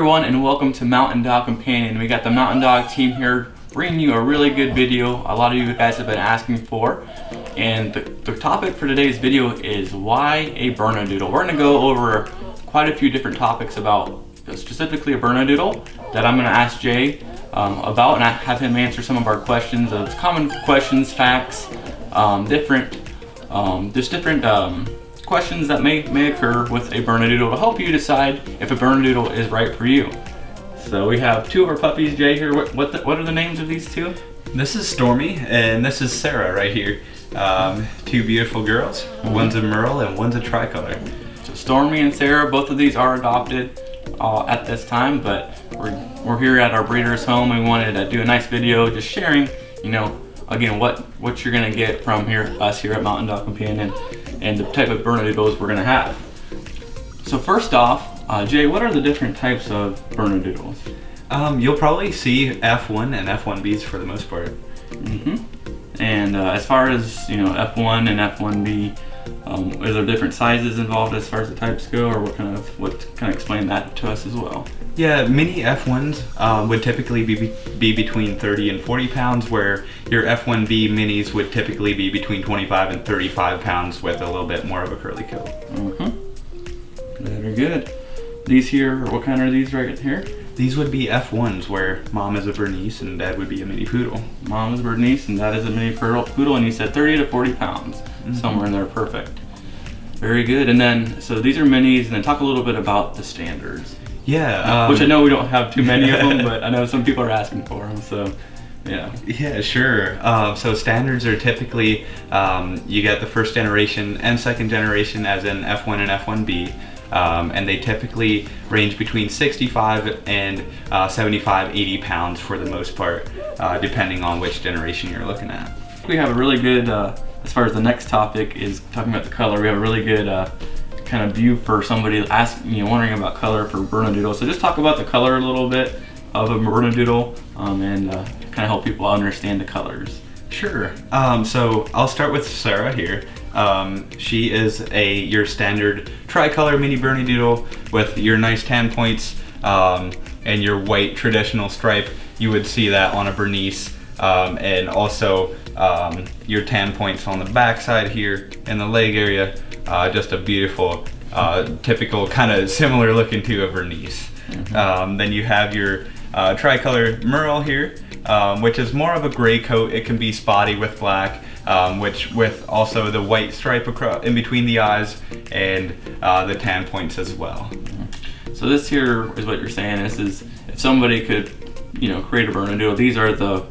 everyone, and welcome to Mountain Dog Companion. We got the Mountain Dog team here bringing you a really good video a lot of you guys have been asking for. And the topic for today's video is why a Bernedoodle. We're going to go over quite a few different topics about specifically a Bernedoodle that I'm going to ask Jay about, and I have him answer some of our questions of common questions, facts, different questions that may occur with a Bernedoodle to help you decide if a Bernedoodle is right for you. So we have two of our puppies, Jay, here. What are the names of these two? This is Stormy, and this is Sarah right here. Two beautiful girls. One's a Merle and one's a tricolor. So Stormy and Sarah, both of these are adopted at this time, but we're here at our breeder's home. We wanted to do a nice video just sharing, again, what you're gonna get from us here at Mountain Dog Companion and the type of Bernedoodles we're gonna have. So first off, Jay, what are the different types of Bernedoodles? You'll probably see F1 and F1Bs for the most part. And as far as F1 and F1B, are there different sizes involved as far as the types go, or what kind of explain that to us as well? Yeah, mini F1s would typically be between 30 and 40 pounds, where your F1B minis would typically be between 25 and 35 pounds with a little bit more of a curly coat. Very good. These here, what kind are these right here? These would be F1s, where mom is a Bernese and dad would be a mini poodle. Mom is a Bernese and dad is a mini poodle, and you said 30 to 40 pounds. Somewhere in there, perfect. Very good. And then, so these are minis, and then talk a little bit about the standards. Yeah. Which I know we don't have too many of them, but I know some people are asking for them, so yeah. Yeah, sure. So standards are typically, you get the first generation and second generation as in F1 and F1B. And they typically range between 65 and 75, 80 pounds for the most part, depending on which generation you're looking at. We have a really good, as far as the next topic is talking about the color, we have a really good kind of view for somebody wondering about color for Bernedoodle. So just talk about the color a little bit of a Bernedoodle and kind of help people understand the colors. Sure. So I'll start with Sarah here. She is your standard tricolor mini Bernedoodle with your nice tan points and your white traditional stripe. You would see that on a Bernese, and also your tan points on the back side here in the leg area. Just a beautiful, typical kind of similar looking to a Bernese. Then you have your tricolor Merle here, which is more of a gray coat. It can be spotty with black, which with also the white stripe in between the eyes and the tan points as well. So this here is what you're saying. This is, if somebody could, create a Bernedoodle, these are the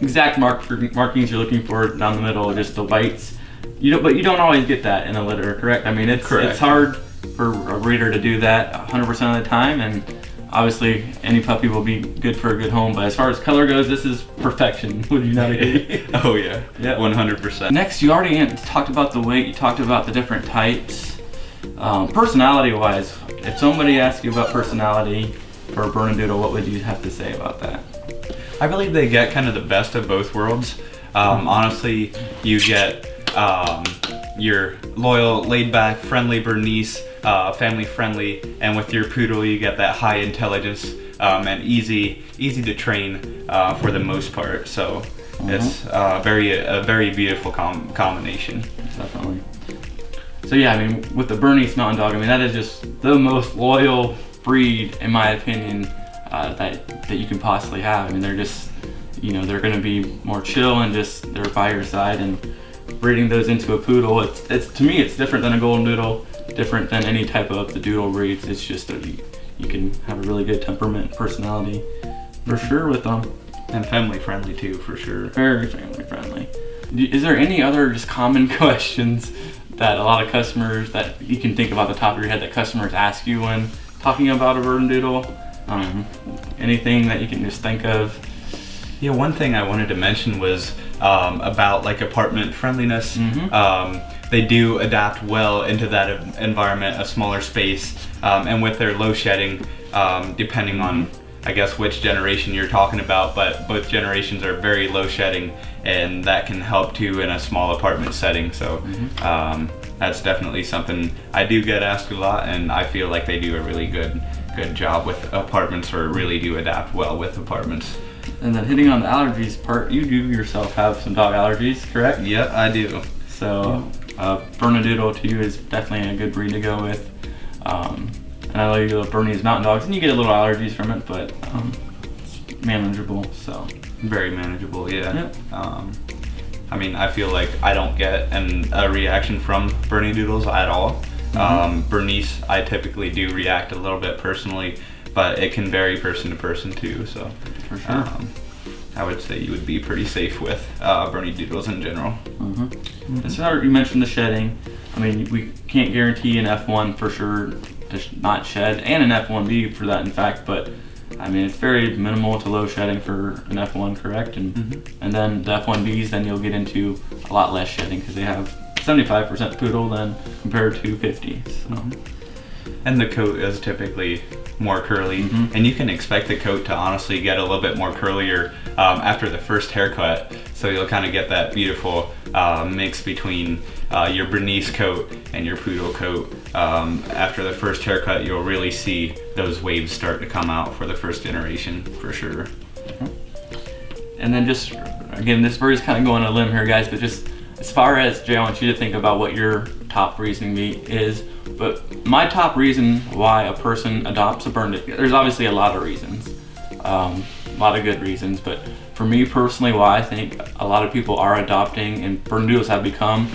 exact markings you're looking for down the middle, just the whites. But you don't always get that in a litter, correct? I mean, it's hard for a breeder to do that 100% of the time, and obviously any puppy will be good for a good home, but as far as color goes, this is perfection. Would you not agree? Oh yeah, 100%. Next, you already talked about the weight, you talked about the different types. Personality wise, if somebody asked you about personality for a Bernedoodle, what would you have to say about that? I believe they get kind of the best of both worlds. Honestly, you get your loyal, laid-back, friendly Bernese, family friendly, and with your poodle you get that high intelligence and easy to train for the most part. So it's a very beautiful combination. Definitely. So yeah, I mean, with the Bernese Mountain Dog, I mean, that is just the most loyal breed, in my opinion, that you can possibly have. I mean, they're just, they're going to be more chill and just they're by your side. And breeding those into a poodle, it's to me, it's different than a golden doodle, different than any type of the doodle breeds. It's just you can have a really good temperament, personality, for sure with them. And family friendly too, for sure. Very family friendly. Is there any other just common questions that a lot of customers, that you can think about the top of your head, that customers ask you when talking about a Bernedoodle? Anything that you can just think of? Yeah, one thing I wanted to mention was about like apartment friendliness. They do adapt well into that environment, a smaller space, and with their low shedding, depending on, I guess, which generation you're talking about, but both generations are very low shedding, and that can help too in a small apartment setting. So that's definitely something I do get asked a lot, and I feel like they do a really good good job with apartments, or really do adapt well with apartments. And then hitting on the allergies part, you do yourself have some dog allergies, correct? Yep, I do. So Bernedoodle to you is definitely a good breed to go with. And I know you love Bernese mountain dogs, and you get a little allergies from it, but it's manageable. So very manageable, yeah. Yep. I mean, I feel like I don't get a reaction from Bernedoodles at all. Bernese, I typically do react a little bit personally, but it can vary person to person too. So for sure, I would say you would be pretty safe with Bernedoodles in general. And so you mentioned the shedding. I mean, we can't guarantee an F1 for sure to not shed, and an F1B for that, in fact. But I mean, it's very minimal to low shedding for an F1, correct? And and then the F1Bs, then you'll get into a lot less shedding because they have 75% poodle then compared to 50. So. And the coat is typically more curly, and you can expect the coat to honestly get a little bit more curlier after the first haircut. So you'll kind of get that beautiful mix between your Bernese coat and your poodle coat. After the first haircut, you'll really see those waves start to come out for the first generation, for sure. And then just, again, this bird's kind of going on a limb here, guys, but just as far as, Jay, I want you to think about what your top reasoning is. But my top reason why a person adopts a Bernedoodle, there's obviously a lot of reasons, a lot of good reasons, but for me personally, why I think a lot of people are adopting, and Bernedoodles have become,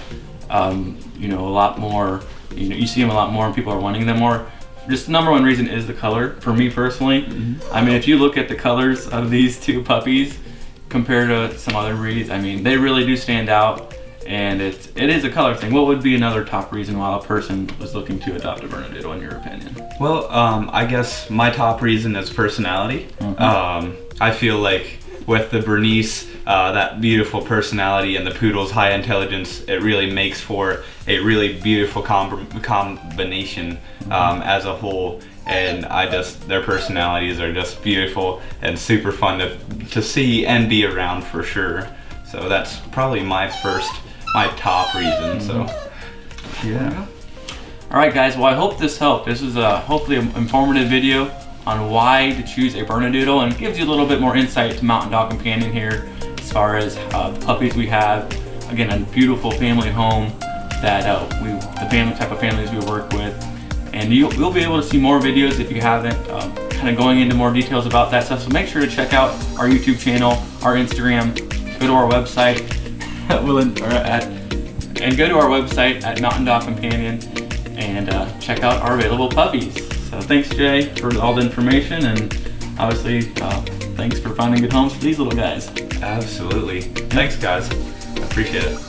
you know, a lot more, you know, you see them a lot more and people are wanting them more. Just the number one reason is the color, for me personally. I mean, if you look at the colors of these two puppies compared to some other breeds, I mean, they really do stand out. And it is a color thing. What would be another top reason why a person was looking to adopt a Bernedoodle, in your opinion? Well, I guess my top reason is personality. I feel like with the Bernese, that beautiful personality, and the Poodle's high intelligence, it really makes for a really beautiful combination as a whole. And their personalities are just beautiful and super fun to see and be around, for sure. So that's probably my top reason. So yeah. All right, guys, well, I hope this helped. This was hopefully an informative video on why to choose a Bernedoodle, and it gives you a little bit more insight to Mountain Dog Companion here as far as puppies we have. Again, a beautiful family home that the type of families we work with. And you'll be able to see more videos if you haven't, kind of going into more details about that stuff. So make sure to check out our YouTube channel, our Instagram, go to our website, and go to our website at Mountain Dog Companion and check out our available puppies. So thanks, Jay, for all the information, and obviously thanks for finding good homes for these little guys. Absolutely. Thanks, guys. I appreciate it.